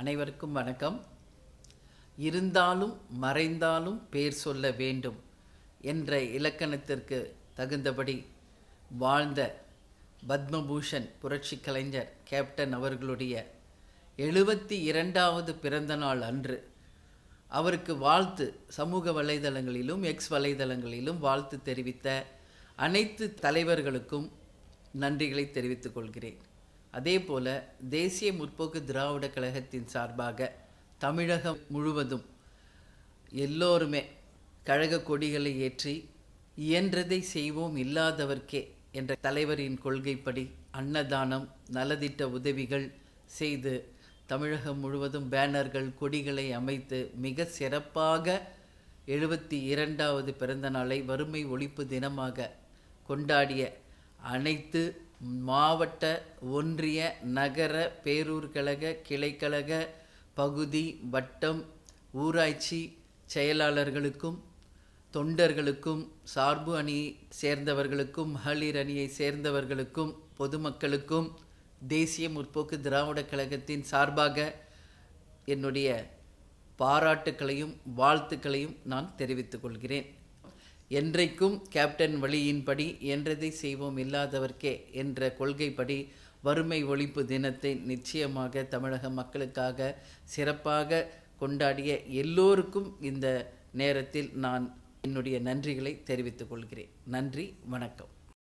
அனைவருக்கும் வணக்கம். இருந்தாலும் மறைந்தாலும் பேர் சொல்ல வேண்டும் என்ற இலக்கணத்திற்கு தகுந்தபடி வாழ்ந்த பத்மபூஷன் புரட்சி கலைஞர் கேப்டன் அவர்களுடைய 72வது பிறந்த நாள் அன்று அவருக்கு வாழ்த்து சமூக வலைதளங்களிலும் எக்ஸ் வலைதளங்களிலும் வாழ்த்து தெரிவித்த அனைத்து தலைவர்களுக்கும் நன்றிகளை தெரிவித்துக் கொள்கிறேன். அதே போல தேசிய முற்போக்கு திராவிட கழகத்தின் சார்பாக தமிழகம் முழுவதும் எல்லோருமே கழக கொடிகளை ஏற்றி இயன்றதை செய்வோம் இல்லாதவர்க்கே என்ற தலைவரின் கொள்கைப்படி அன்னதானம் நலத்திட்ட உதவிகள் செய்து தமிழகம் முழுவதும் பேனர்கள் கொடிகளை அமைத்து மிக சிறப்பாக 72வது பிறந்த நாளை வறுமை ஒழிப்பு தினமாக கொண்டாடிய அனைத்து மாவட்ட ஒன்றிய நகர பேரூர் கழக கிளைக்கழக பகுதி வட்டம் ஊராட்சி செயலாளர்களுக்கும் தொண்டர்களுக்கும் சார்பு அணியை சேர்ந்தவர்களுக்கும் மகளிர் அணியை சேர்ந்தவர்களுக்கும் பொதுமக்களுக்கும் தேசிய முற்போக்கு திராவிட கழகத்தின் சார்பாக என்னுடைய பாராட்டுக்களையும் வாழ்த்துக்களையும் நான் தெரிவித்துக் கொள்கிறேன். என்றைக்கும் கேப்டன் வழியின்படி என்றதை செய்வோம் இல்லாதவர்க்கே என்ற கொள்கைப்படி வறுமை ஒழிப்பு தினத்தை நிச்சயமாக தமிழக மக்களுக்காக சிறப்பாக கொண்டாடிய எல்லோருக்கும் இந்த நேரத்தில் நான் என்னுடைய நன்றிகளை தெரிவித்துக் கொள்கிறேன். நன்றி, வணக்கம்.